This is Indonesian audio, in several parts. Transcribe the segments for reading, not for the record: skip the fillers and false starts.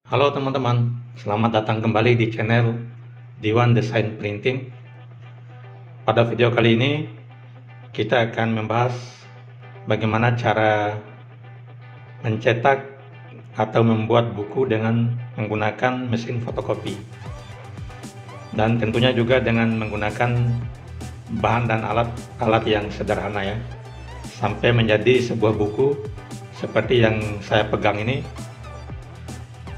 Halo teman-teman, selamat datang kembali di channel Diwan Desain Printing. Pada video kali ini kita akan membahas bagaimana cara mencetak atau membuat buku dengan menggunakan mesin fotokopi, dan tentunya juga dengan menggunakan bahan dan alat yang sederhana ya, sampai menjadi sebuah buku seperti yang saya pegang ini.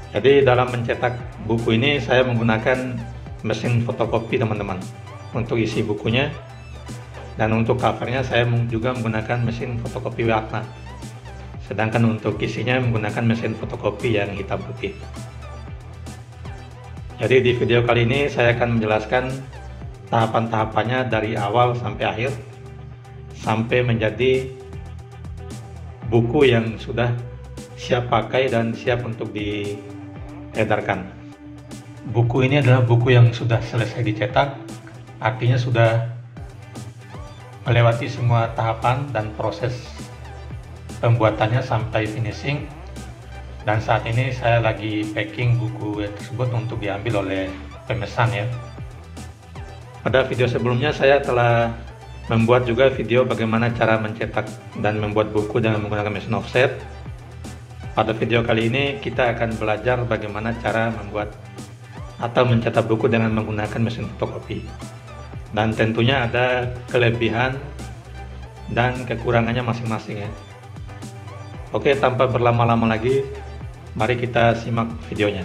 Jadi dalam mencetak buku ini saya menggunakan mesin fotokopi teman-teman untuk isi bukunya, dan untuk covernya saya juga menggunakan mesin fotokopi warna, sedangkan untuk isinya menggunakan mesin fotokopi yang hitam putih. Jadi di video kali ini saya akan menjelaskan tahapan-tahapannya dari awal sampai akhir, sampai menjadi buku yang sudah siap pakai dan siap untuk diedarkan. Buku ini adalah buku yang sudah selesai dicetak, artinya sudah melewati semua tahapan dan proses pembuatannya sampai finishing, dan saat ini saya lagi packing buku tersebut untuk diambil oleh pemesan ya. Pada video sebelumnya saya telah membuat juga video bagaimana cara mencetak dan membuat buku dengan menggunakan mesin offset. Pada video kali ini kita akan belajar bagaimana cara membuat atau mencetak buku dengan menggunakan mesin fotokopi, dan tentunya ada kelebihan dan kekurangannya masing-masing ya. Oke, tanpa berlama-lama lagi, mari kita simak videonya.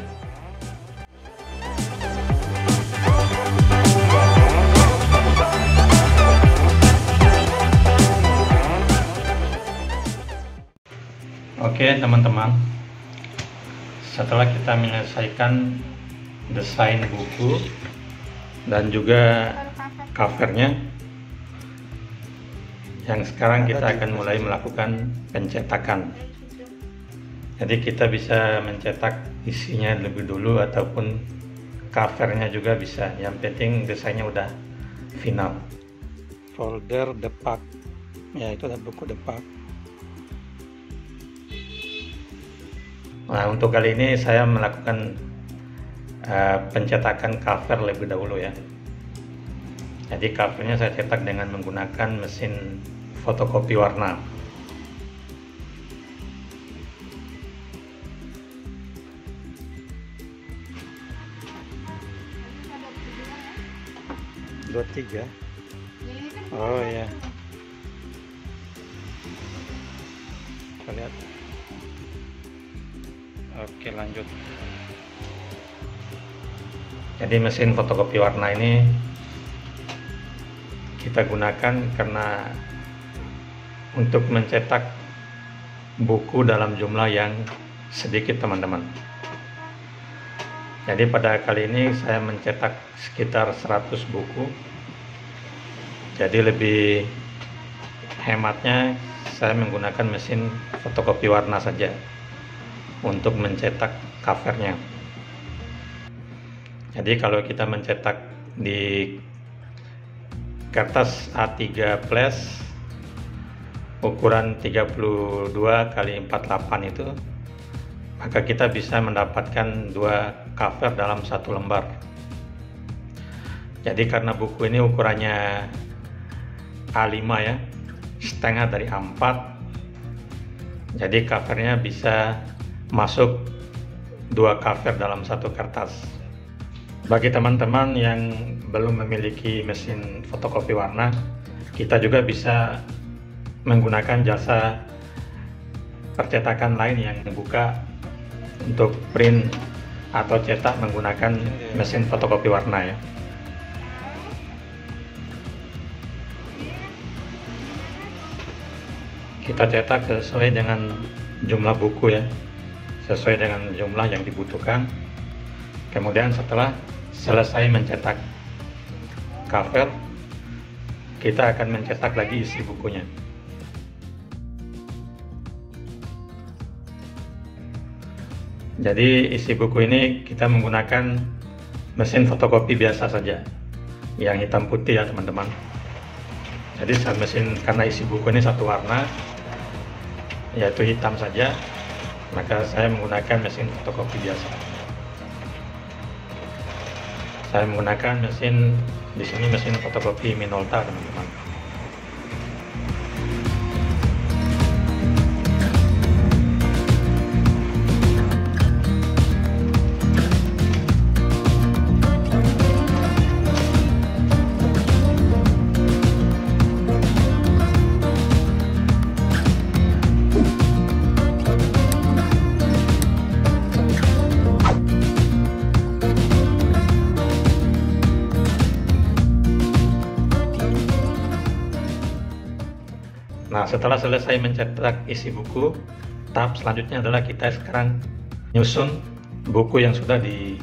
Oke teman-teman, setelah kita menyelesaikan desain buku dan juga covernya, yang sekarang kita akan mulai melakukan pencetakan. Jadi kita bisa mencetak isinya lebih dulu ataupun covernya juga bisa, yang penting desainnya udah final. Folder depak ya, itu ada buku depak. Nah, untuk kali ini saya melakukan pencetakan cover lebih dahulu ya. Jadi covernya saya cetak dengan menggunakan mesin fotokopi warna. Dua tiga. Oh ya. Kita lihat. Oke, lanjut. Jadi mesin fotokopi warna ini kita gunakan karena untuk mencetak buku dalam jumlah yang sedikit teman-teman. Jadi pada kali ini saya mencetak sekitar 100 buku. Jadi lebih hematnya saya menggunakan mesin fotokopi warna saja untuk mencetak covernya. Jadi kalau kita mencetak di kertas A3 flash ukuran 32 x 48 itu, maka kita bisa mendapatkan 2 cover dalam satu lembar. Jadi karena buku ini ukurannya A5 ya, setengah dari A4, jadi covernya bisa masuk 2 cover dalam satu kertas. Bagi teman-teman yang belum memiliki mesin fotokopi warna, kita juga bisa menggunakan jasa percetakan lain yang dibuka untuk print atau cetak menggunakan mesin fotokopi warna ya. Kita cetak sesuai dengan jumlah buku ya, sesuai dengan jumlah yang dibutuhkan. Kemudian setelah selesai mencetak cover, kita akan mencetak lagi isi bukunya. Jadi isi buku ini kita menggunakan mesin fotokopi biasa saja, yang hitam putih ya teman-teman. Jadi mesin, karena isi buku ini satu warna, yaitu hitam saja, maka saya menggunakan mesin fotokopi biasa. Saya menggunakan mesin di sini, mesin fotokopi Minolta, teman-teman. Nah, setelah selesai mencetak isi buku, tahap selanjutnya adalah kita sekarang nyusun buku yang sudah di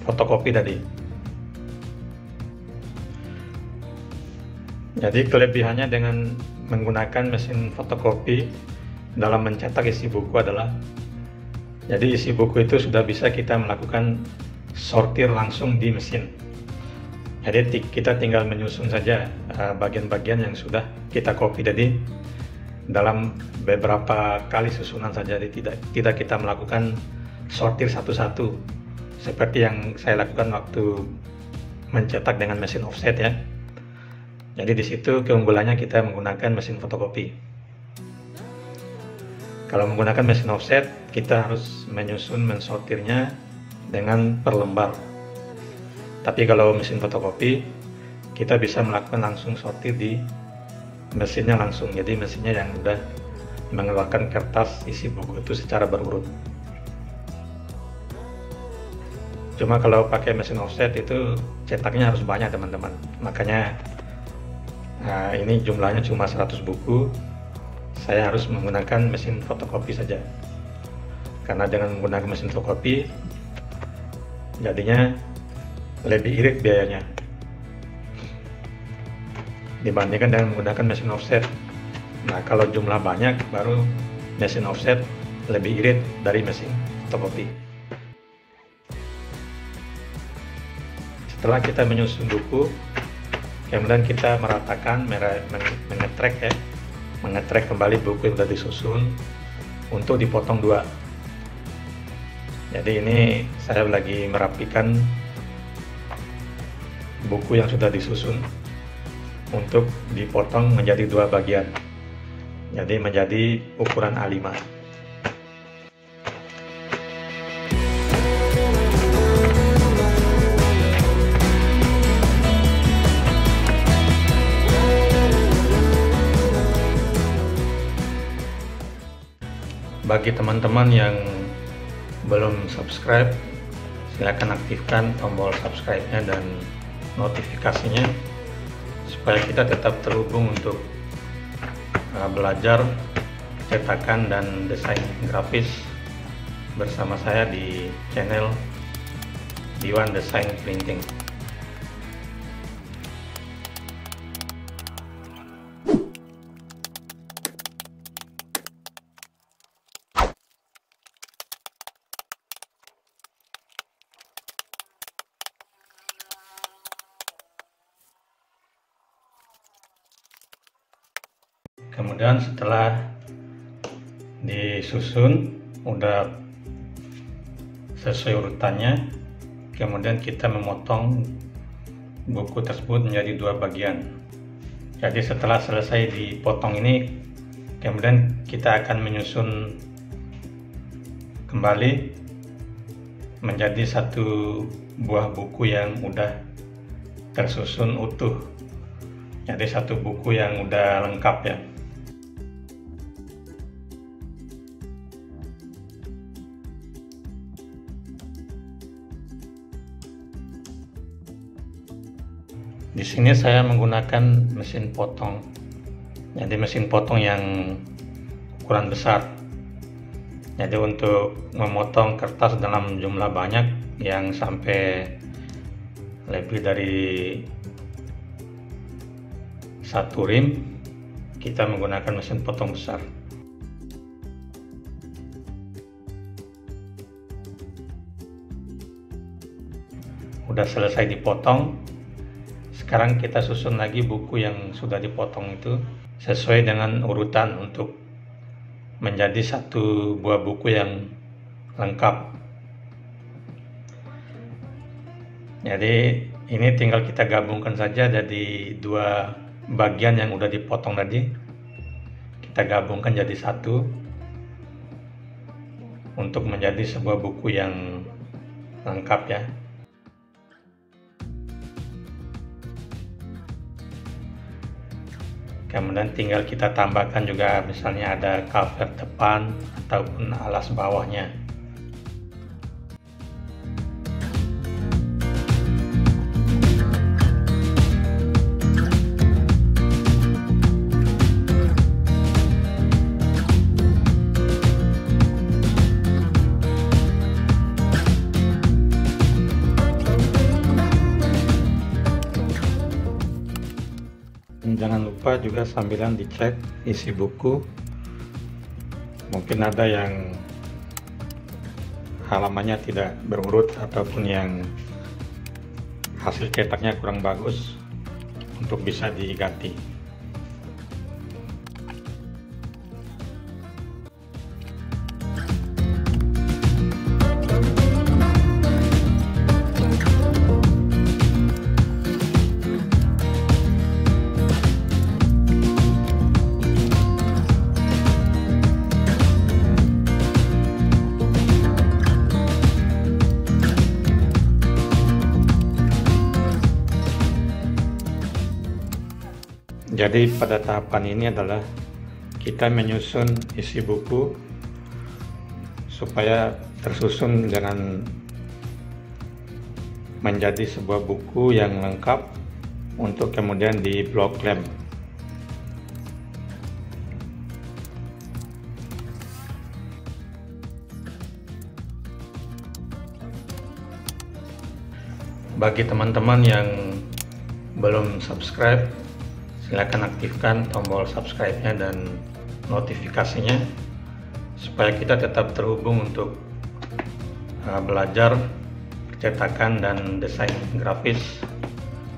fotokopi tadi. Jadi kelebihannya dengan menggunakan mesin fotokopi dalam mencetak isi buku adalah, jadi isi buku itu sudah bisa kita melakukan sortir langsung di mesin. Jadi kita tinggal menyusun saja bagian-bagian yang sudah kita copy tadi dalam beberapa kali susunan saja. Jadi tidak kita melakukan sortir satu-satu seperti yang saya lakukan waktu mencetak dengan mesin offset ya. Jadi di situ keunggulannya kita menggunakan mesin fotokopi. Kalau menggunakan mesin offset, kita harus menyusun, mensortirnya dengan per lembar. Tapi kalau mesin fotokopi, kita bisa melakukan langsung sortir di mesinnya langsung. Jadi mesinnya yang udah mengeluarkan kertas isi buku itu secara berurut. Cuma kalau pakai mesin offset itu cetaknya harus banyak, teman-teman. Makanya ini jumlahnya cuma 100 buku. Saya harus menggunakan mesin fotokopi saja. Karena dengan menggunakan mesin fotokopi, jadinya lebih irit biayanya dibandingkan dengan menggunakan mesin offset. Nah, kalau jumlah banyak, baru mesin offset lebih irit dari mesin fotokopi. Setelah kita menyusun buku, kemudian kita meratakan, mengetrek kembali buku yang sudah disusun untuk dipotong dua. Jadi ini saya lagi merapikan buku yang sudah disusun untuk dipotong menjadi dua bagian, jadi menjadi ukuran A5. Bagi teman-teman yang belum subscribe, silakan aktifkan tombol subscribe-nya dan notifikasinya supaya kita tetap terhubung untuk belajar cetakan dan desain grafis bersama saya di channel Diwan Design Printing. Kemudian setelah disusun udah sesuai urutannya, kemudian kita memotong buku tersebut menjadi dua bagian. Jadi setelah selesai dipotong ini, kemudian kita akan menyusun kembali menjadi satu buah buku yang udah tersusun utuh. Jadi satu buku yang udah lengkap ya. Di sini saya menggunakan mesin potong. Jadi mesin potong yang ukuran besar. Jadi untuk memotong kertas dalam jumlah banyak yang sampai lebih dari satu rim, kita menggunakan mesin potong besar. Udah selesai dipotong, sekarang kita susun lagi buku yang sudah dipotong itu sesuai dengan urutan untuk menjadi satu buah buku yang lengkap. Jadi ini tinggal kita gabungkan saja jadi dua bagian yang udah dipotong tadi. Kita gabungkan jadi satu untuk menjadi sebuah buku yang lengkap ya. Kemudian tinggal kita tambahkan juga misalnya ada cover depan ataupun alas bawahnya. Jangan lupa juga sambilan dicek isi buku. Mungkin ada yang halamannya tidak berurut ataupun yang hasil cetaknya kurang bagus, untuk bisa diganti. Jadi pada tahapan ini adalah kita menyusun isi buku supaya tersusun dengan menjadi sebuah buku yang lengkap untuk kemudian di blok lem. Bagi teman-teman yang belum subscribe, silakan aktifkan tombol subscribe-nya dan notifikasinya supaya kita tetap terhubung untuk belajar percetakan dan desain grafis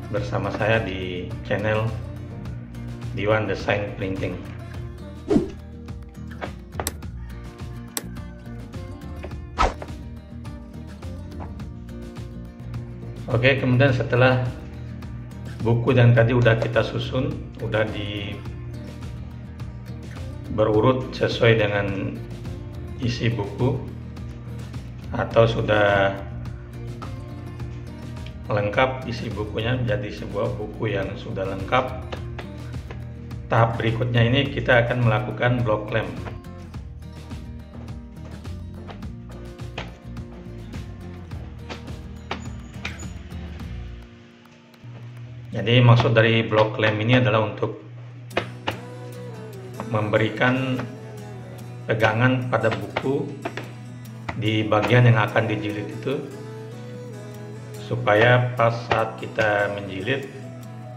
bersama saya di channel Diwan Design Printing. Oke, kemudian setelah buku yang tadi udah kita susun, udah berurut sesuai dengan isi buku, atau sudah lengkap isi bukunya menjadi sebuah buku yang sudah lengkap. Tahap berikutnya ini kita akan melakukan blok lem. Jadi maksud dari blok lem ini adalah untuk memberikan pegangan pada buku di bagian yang akan dijilid itu, supaya pas saat kita menjilid,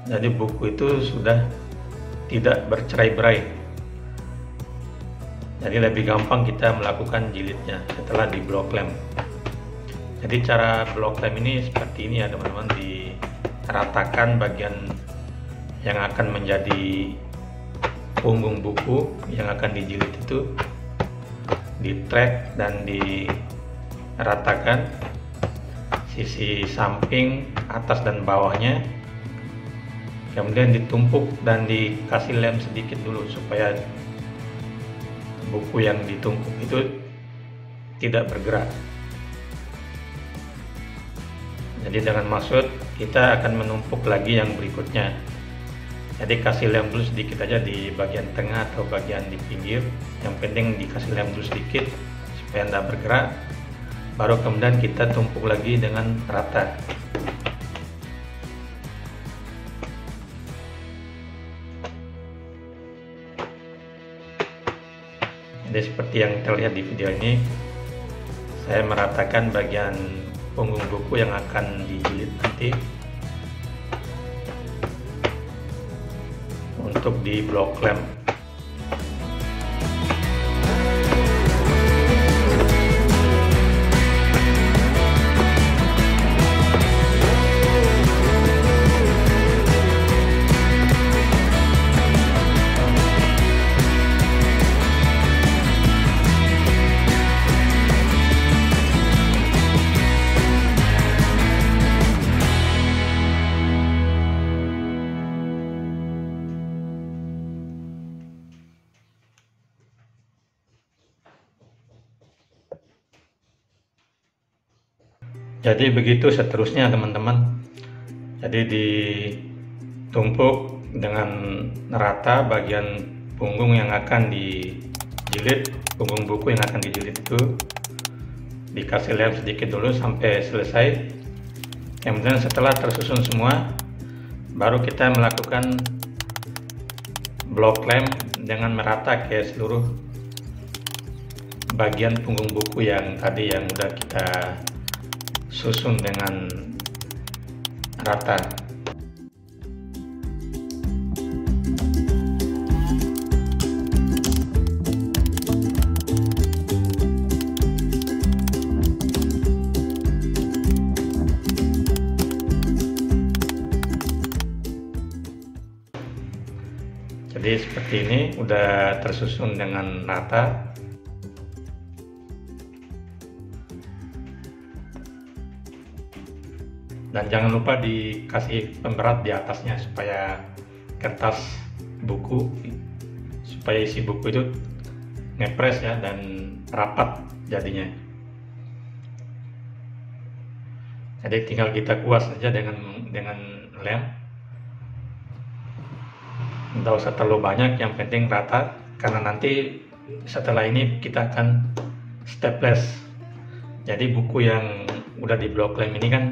jadi buku itu sudah tidak bercerai-berai. Jadi lebih gampang kita melakukan jilidnya setelah di blok lem. Jadi cara blok lem ini seperti ini ya teman-teman, diratakan bagian yang akan menjadi punggung buku yang akan dijilid itu, di track dan diratakan sisi samping, atas dan bawahnya, kemudian ditumpuk dan dikasih lem sedikit dulu supaya buku yang ditumpuk itu tidak bergerak. Jadi dengan maksud kita akan menumpuk lagi yang berikutnya. Jadi kasih lem dulu sedikit aja di bagian tengah atau bagian di pinggir. Yang penting dikasih lem dulu sedikit supaya tidak bergerak. Baru kemudian kita tumpuk lagi dengan rata. Jadi seperti yang terlihat di video ini, saya meratakan bagian punggung buku yang akan dijilid nanti untuk di blok lem. Jadi begitu seterusnya teman-teman. Jadi ditumpuk dengan rata bagian punggung yang akan dijilid, punggung buku yang akan dijilid itu dikasih lem sedikit dulu sampai selesai. Kemudian setelah tersusun semua, baru kita melakukan blok lem dengan merata ke seluruh bagian punggung buku yang tadi yang udah kita susun dengan rata. Jadi seperti ini udah tersusun dengan rata. Dan jangan lupa dikasih pemberat di atasnya supaya kertas buku, supaya isi buku itu ngepres ya dan rapat jadinya. Jadi tinggal kita kuas saja dengan lem. Nggak usah terlalu banyak, yang penting rata, karena nanti setelah ini kita akan staples. Jadi buku yang udah di blok lem ini kan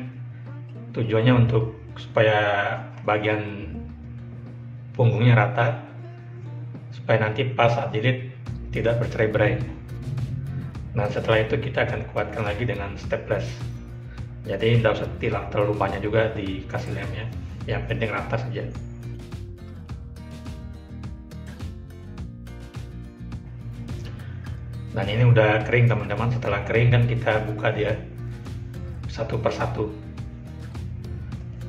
tujuannya untuk supaya bagian punggungnya rata, supaya nanti pas saat jilid tidak bercerai-berai. Nah setelah itu kita akan kuatkan lagi dengan staples. Jadi tidak usah tilang terlalu banyak juga dikasih lemnya, yang penting rata saja. Dan ini udah kering teman-teman. Setelah kering kan kita buka dia satu persatu.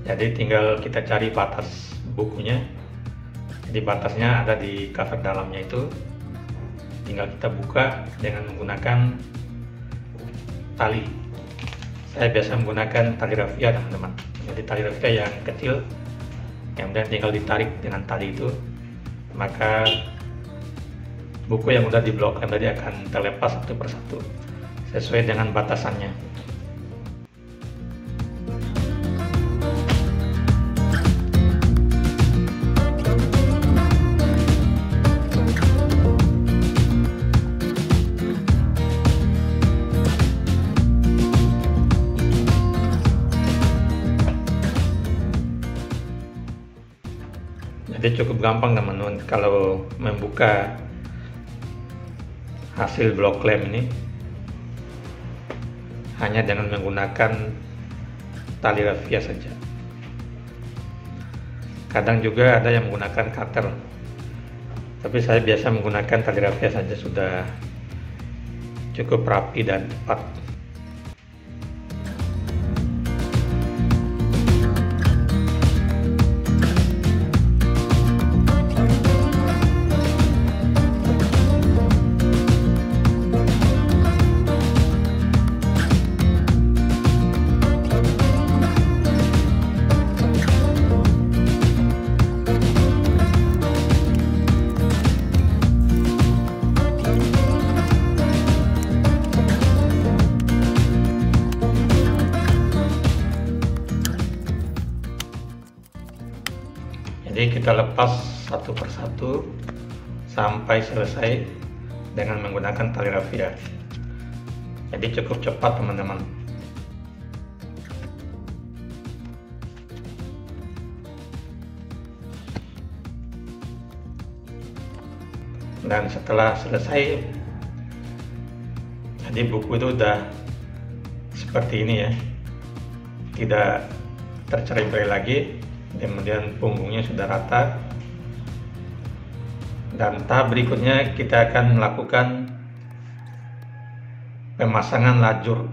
Jadi tinggal kita cari batas bukunya. Jadi batasnya ada di cover dalamnya itu. Tinggal kita buka dengan menggunakan tali. Saya biasa menggunakan tali raffia teman-teman. Jadi tali raffia yang kecil, kemudian tinggal ditarik dengan tali itu, maka buku yang udah di blok lem tadi akan terlepas satu persatu sesuai dengan batasannya. Jadi cukup gampang teman-teman kalau membuka hasil blok lem ini hanya dengan menggunakan tali raffia saja. Kadang juga ada yang menggunakan cutter, tapi saya biasa menggunakan tali raffia saja, sudah cukup rapi dan cepat. Jadi kita lepas satu persatu sampai selesai dengan menggunakan tali raffia. Jadi cukup cepat teman-teman. Dan setelah selesai, jadi buku itu udah seperti ini ya, tidak tercerai-berai lagi. Kemudian punggungnya sudah rata, dan tahap berikutnya kita akan melakukan pemasangan lajur.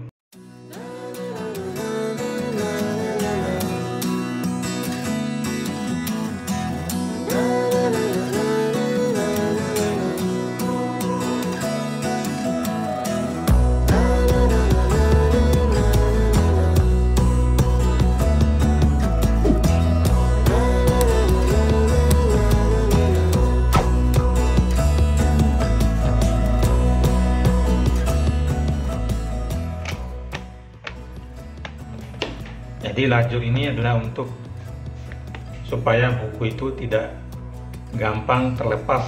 Jadi lajur ini adalah untuk supaya buku itu tidak gampang terlepas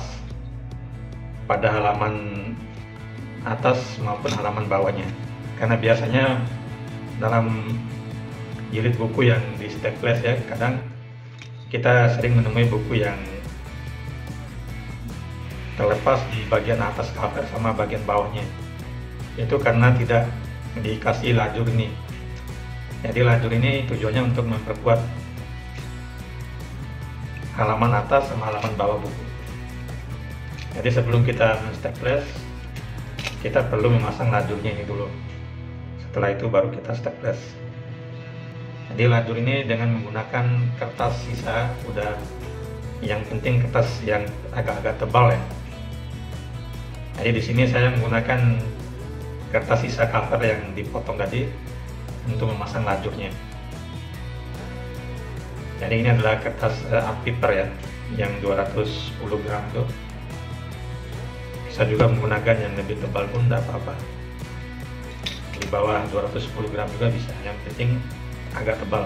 pada halaman atas maupun halaman bawahnya. Karena biasanya dalam jilid buku yang di staples ya, kadang kita sering menemui buku yang terlepas di bagian atas cover sama bagian bawahnya. Itu karena tidak dikasih lajur ini. Jadi lajur ini tujuannya untuk memperkuat halaman atas sama halaman bawah buku. Jadi sebelum kita men-staples, kita perlu memasang lajurnya ini dulu. Setelah itu baru kita staples. Jadi lajur ini dengan menggunakan kertas sisa, udah yang penting kertas yang agak-agak tebal ya. Jadi di sini saya menggunakan kertas sisa cover yang dipotong tadi untuk memasang lajurnya. Jadi ini adalah kertas art paper ya, yang 210 gram tuh. Bisa juga menggunakan yang lebih tebal pun tidak apa-apa. Di bawah 210 gram juga bisa, yang penting agak tebal.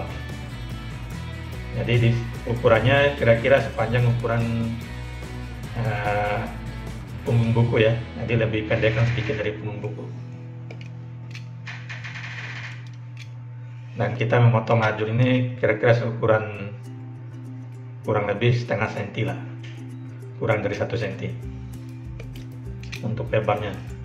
Jadi di ukurannya kira-kira sepanjang ukuran punggung buku ya, jadi lebih pendekkan sedikit dari punggung buku. Dan kita memotong lajur ini kira-kira seukuran kurang lebih setengah senti lah, kurang dari 1 senti untuk lebarnya.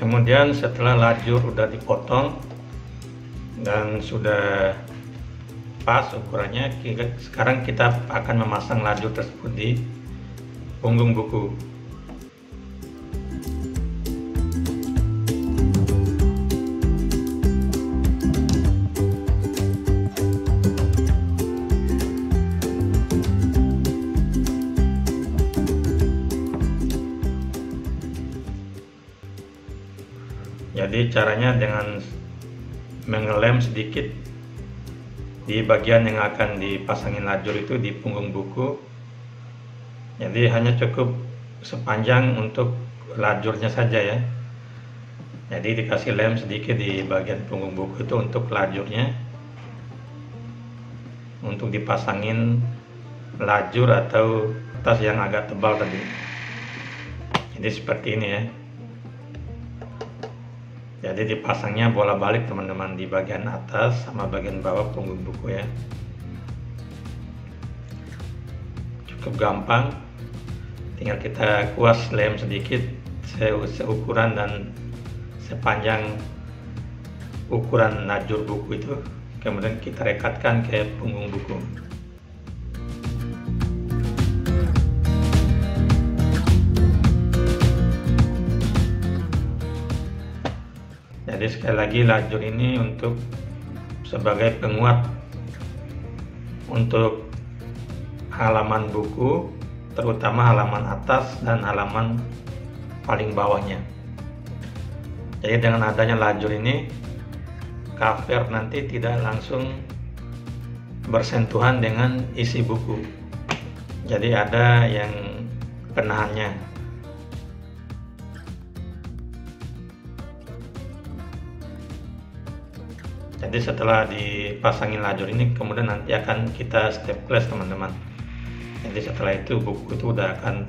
Kemudian setelah lajur udah dipotong dan sudah pas ukurannya, sekarang kita akan memasang lajur tersebut di punggung buku. Jadi caranya dengan mengelem sedikit di bagian yang akan dipasangin lajur itu di punggung buku. Jadi hanya cukup sepanjang untuk lajurnya saja ya. Jadi dikasih lem sedikit di bagian punggung buku itu untuk lajurnya, untuk dipasangin lajur atau kertas yang agak tebal tadi. Jadi seperti ini ya. Jadi dipasangnya bolak-balik teman-teman, di bagian atas sama bagian bawah punggung buku ya. Cukup gampang, tinggal kita kuas lem sedikit seukuran dan sepanjang ukuran lajur buku itu, kemudian kita rekatkan ke punggung buku. Jadi sekali lagi lajur ini untuk sebagai penguat untuk halaman buku, terutama halaman atas dan halaman paling bawahnya. Jadi dengan adanya lajur ini, cover nanti tidak langsung bersentuhan dengan isi buku. Jadi ada yang penahannya. Jadi setelah dipasangin lajur ini, kemudian nanti akan kita staples teman-teman. Jadi setelah itu buku itu udah akan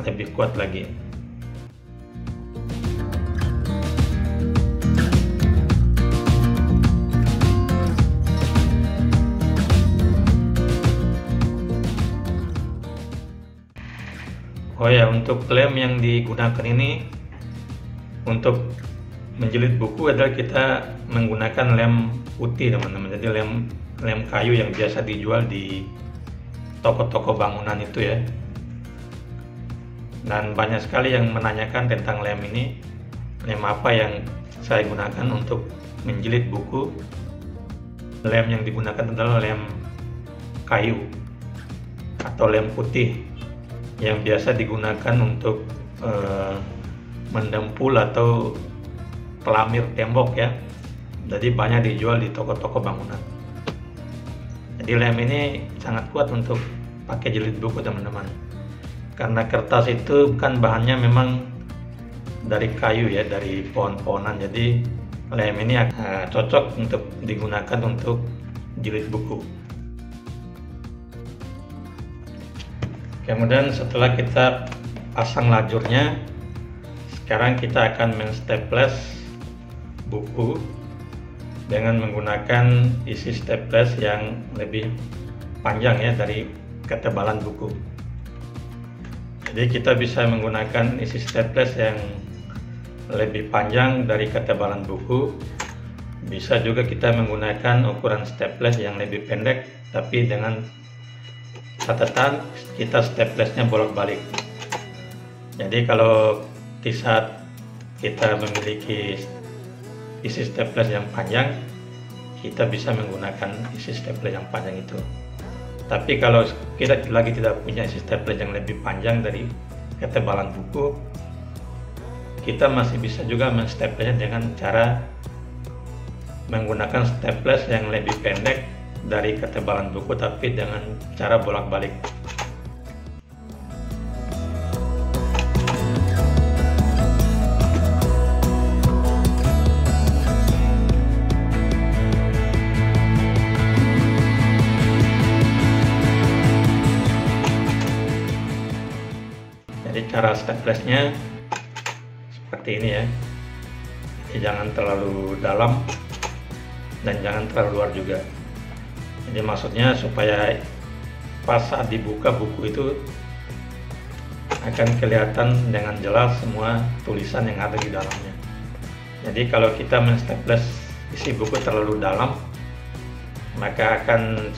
lebih kuat lagi. Oh ya, untuk lem yang digunakan ini untuk menjilid buku adalah kita menggunakan lem putih teman-teman. Jadi lem kayu yang biasa dijual di toko-toko bangunan itu ya. Dan banyak sekali yang menanyakan tentang lem ini, lem apa yang saya gunakan untuk menjilid buku. Lem yang digunakan adalah lem kayu atau lem putih yang biasa digunakan untuk mendempul atau pelamir tembok ya. Jadi banyak dijual di toko-toko bangunan. Jadi lem ini sangat kuat untuk pakai jilid buku teman-teman. Karena kertas itu kan bahannya memang dari kayu ya, dari pohon-pohonan. Jadi lem ini cocok untuk digunakan untuk jilid buku. Kemudian setelah kita pasang lajurnya, sekarang kita akan menstaples buku dengan menggunakan isi staples yang lebih panjang ya dari ketebalan buku. Jadi kita bisa menggunakan isi staples yang lebih panjang dari ketebalan buku. Bisa juga kita menggunakan ukuran staples yang lebih pendek, tapi dengan catatan kita staplesnya bolak-balik. Jadi kalau di saat kita memiliki isi staples yang panjang, kita bisa menggunakan isi staples yang panjang itu. Tapi kalau kita lagi tidak punya isi staples yang lebih panjang dari ketebalan buku, kita masih bisa juga menstaplesnya dengan cara menggunakan staples yang lebih pendek dari ketebalan buku, tapi dengan cara bolak-balik. Jadi cara staplesnya seperti ini ya. Jadi jangan terlalu dalam dan jangan terlalu luar juga. Jadi maksudnya supaya pas saat dibuka buku itu akan kelihatan dengan jelas semua tulisan yang ada di dalamnya. Jadi kalau kita menstaples isi buku terlalu dalam, maka akan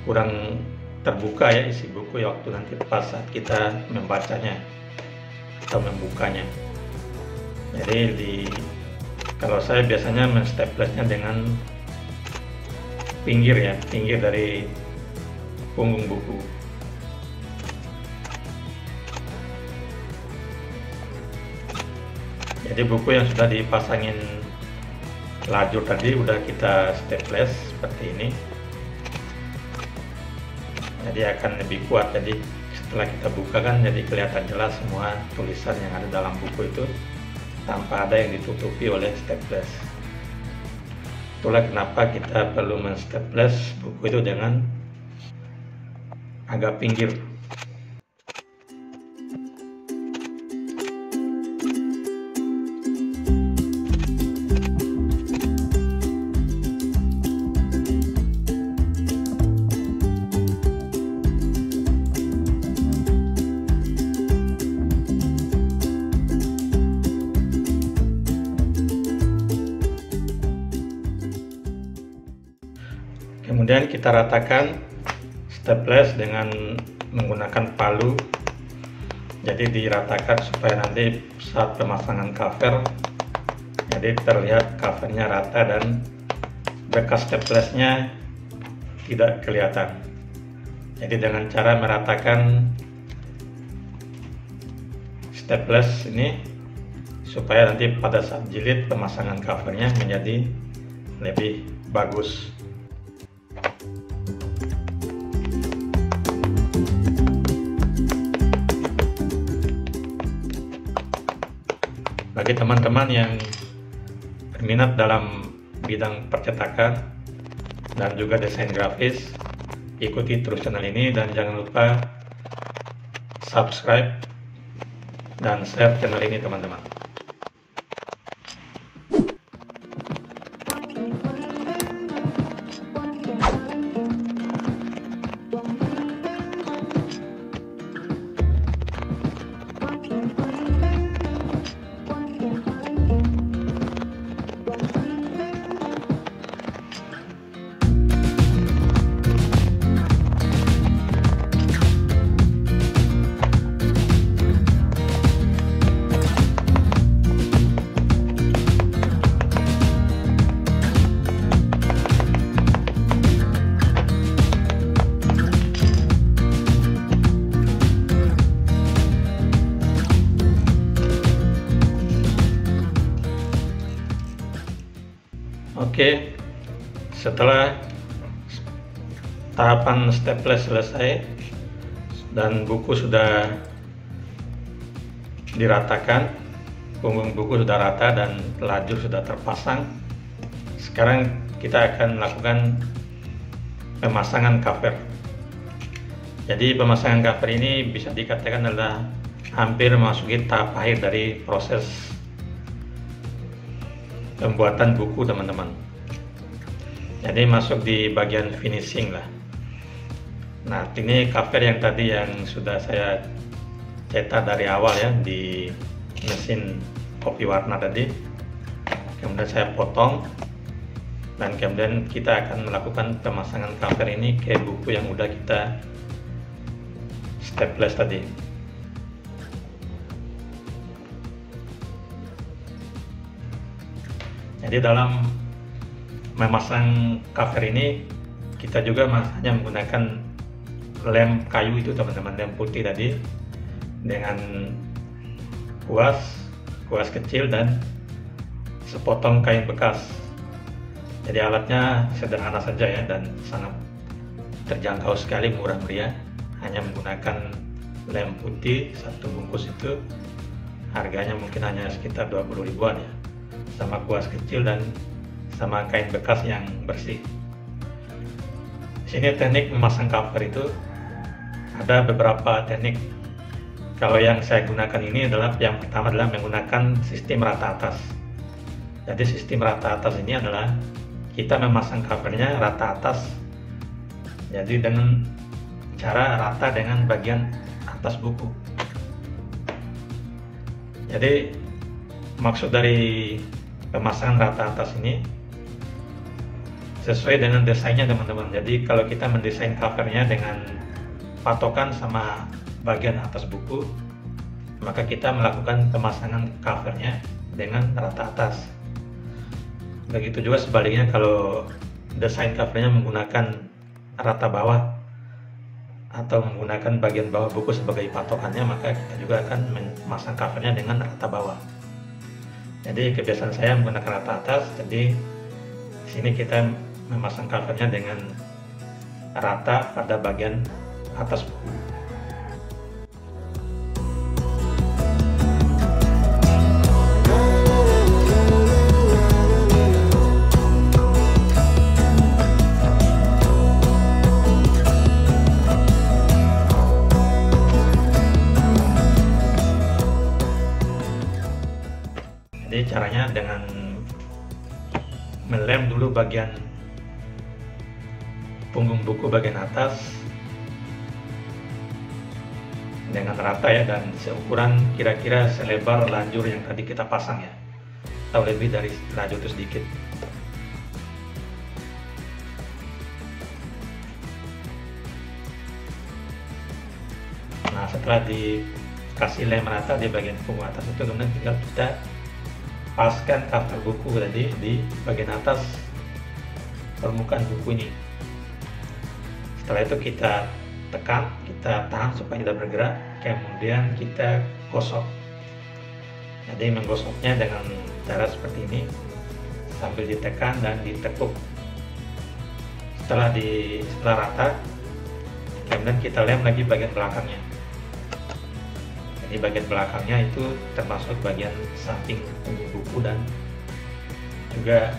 kurang terbuka ya isi buku ya waktu nanti pas saat kita membacanya atau membukanya. Jadi kalau saya biasanya menstaplesnya dengan pinggir ya, pinggir dari punggung buku. Jadi buku yang sudah dipasangin lajur tadi udah kita staples seperti ini. Jadi akan lebih kuat. Jadi setelah kita buka kan jadi kelihatan jelas semua tulisan yang ada dalam buku itu tanpa ada yang ditutupi oleh staples. Itulah kenapa kita perlu menstaples buku itu dengan agak pinggir. Kemudian kita ratakan staples dengan menggunakan palu. Jadi diratakan supaya nanti saat pemasangan cover, jadi terlihat covernya rata dan bekas staplesnya tidak kelihatan. Jadi dengan cara meratakan staples ini supaya nanti pada saat jilid pemasangan covernya menjadi lebih bagus. Bagi teman-teman yang berminat dalam bidang percetakan dan juga desain grafis, ikuti terus channel ini dan jangan lupa subscribe dan share channel ini teman-teman. Oke, setelah tahapan staples selesai dan buku sudah diratakan, punggung buku sudah rata dan lajur sudah terpasang, sekarang kita akan melakukan pemasangan cover. Jadi pemasangan cover ini bisa dikatakan adalah hampir memasuki tahap akhir dari proses pembuatan buku, teman-teman. Jadi masuk di bagian finishing lah. Nah, ini cover yang tadi yang sudah saya cetak dari awal ya di mesin kopi warna tadi. Kemudian saya potong dan kemudian kita akan melakukan pemasangan cover ini ke buku yang udah kita staples tadi. Jadi dalam memasang cover ini kita juga hanya menggunakan lem kayu itu, teman-teman, lem putih tadi dengan kuas kecil dan sepotong kain bekas. Jadi alatnya sederhana saja ya dan sangat terjangkau sekali, murah meriah. Hanya menggunakan lem putih satu bungkus itu harganya mungkin hanya sekitar 20 ribuan ya, sama kuas kecil dan sama kain bekas yang bersih. Di sini teknik memasang cover itu ada beberapa teknik. Kalau yang saya gunakan ini adalah yang pertama adalah menggunakan sistem rata atas. Jadi sistem rata atas ini adalah kita memasang covernya rata atas. Jadi dengan cara rata dengan bagian atas buku. Jadi maksud dari pemasangan rata atas ini sesuai dengan desainnya, teman-teman. Jadi kalau kita mendesain covernya dengan patokan sama bagian atas buku, maka kita melakukan pemasangan covernya dengan rata atas. Begitu juga sebaliknya, kalau desain covernya menggunakan rata bawah atau menggunakan bagian bawah buku sebagai patokannya, maka kita juga akan memasang covernya dengan rata bawah. Jadi kebiasaan saya menggunakan rata atas, jadi di sini kita memasang covernya dengan rata pada bagian atas buku. Jadi caranya dengan melem dulu bagian punggung buku bagian atas dengan rata ya, dan seukuran kira-kira selebar lajur yang tadi kita pasang ya, atau lebih dari lajur itu sedikit. Nah, setelah dikasih lem rata di bagian punggung atas itu, kemudian tinggal kita paskan cover buku tadi di bagian atas permukaan buku ini. Setelah itu kita tekan, kita tahan supaya tidak bergerak, kemudian kita gosok. Jadi menggosoknya dengan cara seperti ini sambil ditekan dan ditekuk. Setelah rata, kemudian kita lem lagi bagian belakangnya. Jadi bagian belakangnya itu termasuk bagian samping punggung buku dan juga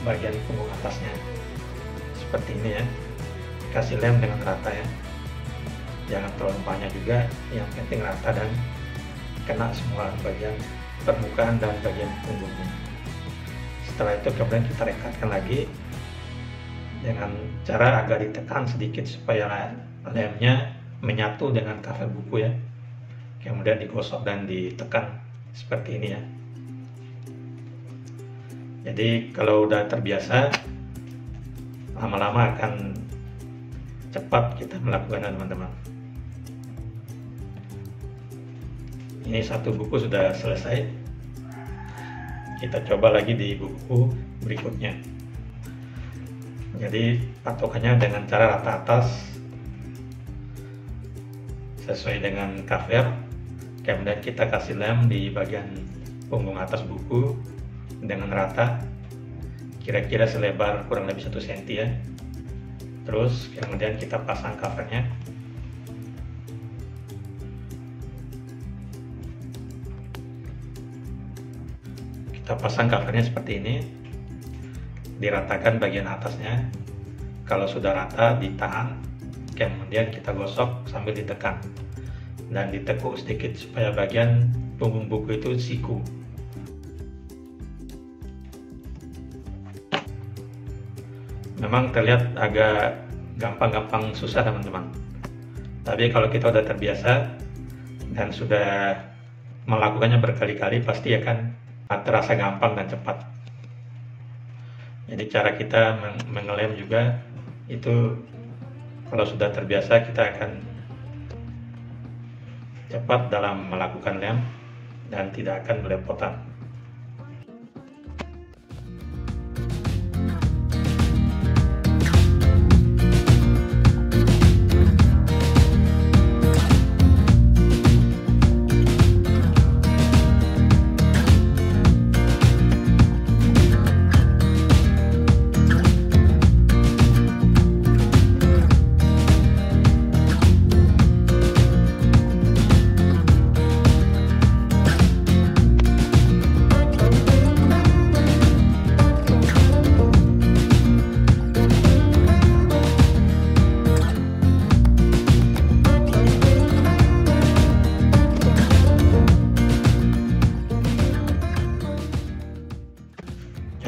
bagian punggung atasnya. Seperti ini ya. Kasih lem dengan rata ya, jangan terlalu banyak juga, yang penting rata dan kena semua bagian permukaan dan bagian punggungnya. Setelah itu kemudian kita rekatkan lagi dengan cara agak ditekan sedikit supaya lemnya menyatu dengan cover buku ya, kemudian digosok dan ditekan seperti ini ya. Jadi kalau udah terbiasa, lama-lama akan cepat kita melakukannya, teman-teman. Ini satu buku sudah selesai. Kita coba lagi di buku berikutnya. Jadi patokannya dengan cara rata atas sesuai dengan cover. Kemudian kita kasih lem di bagian punggung atas buku dengan rata. kira-kira selebar kurang lebih 1 cm ya. Terus kemudian kita pasang covernya. Kita pasang covernya seperti ini, diratakan bagian atasnya. Kalau sudah rata, ditahan, kemudian kita gosok sambil ditekan dan ditekuk sedikit supaya bagian punggung buku itu siku. Memang terlihat agak gampang-gampang susah teman-teman, tapi kalau kita udah terbiasa dan sudah melakukannya berkali-kali, pasti akan terasa gampang dan cepat. Jadi cara kita mengelem juga itu, kalau sudah terbiasa kita akan cepat dalam melakukan lem dan tidak akan belepotan.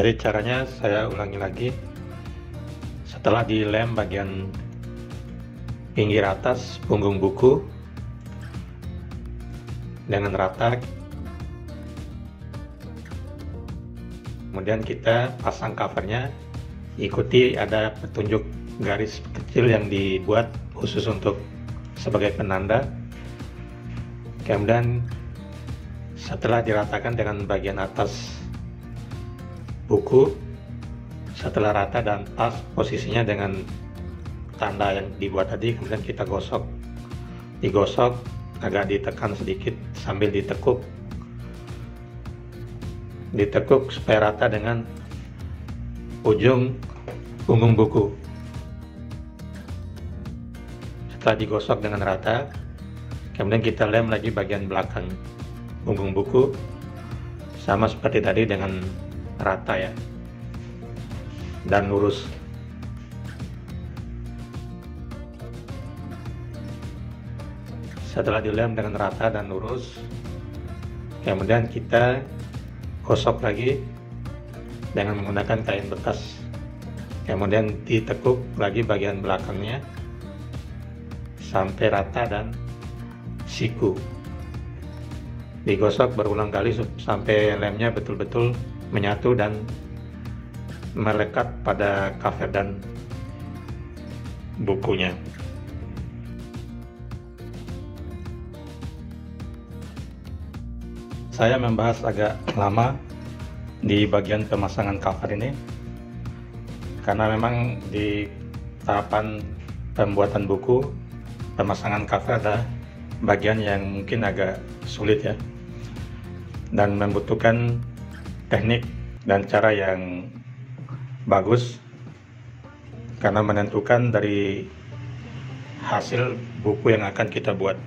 Jadi caranya saya ulangi lagi. Setelah dilem bagian pinggir atas punggung buku dengan rata, kemudian kita pasang covernya. Ikuti ada petunjuk garis kecil yang dibuat khusus untuk sebagai penanda. Kemudian setelah diratakan dengan bagian atas buku, setelah rata dan pas posisinya dengan tanda yang dibuat tadi, kemudian kita gosok. Digosok agak ditekan sedikit sambil ditekuk supaya rata dengan ujung punggung buku. Setelah digosok dengan rata, kemudian kita lem lagi bagian belakang punggung buku, sama seperti tadi dengan rata ya, dan lurus. Setelah dilem dengan rata dan lurus, kemudian kita gosok lagi dengan menggunakan kain bekas, kemudian ditekuk lagi bagian belakangnya sampai rata dan siku. Digosok berulang kali sampai lemnya betul-betul menyatu dan melekat pada cover dan bukunya. Saya membahas agak lama di bagian pemasangan cover ini karena memang di tahapan pembuatan buku, pemasangan cover ada bagian yang mungkin agak sulit ya, dan membutuhkan teknik dan cara yang bagus karena menentukan dari hasil buku yang akan kita buat.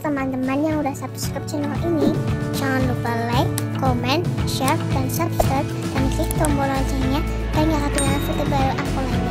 teman-teman yang udah subscribe channel ini, jangan lupa like, comment, share, dan subscribe, dan klik tombol loncengnya, dan gak ketinggalan video baru aku lagi.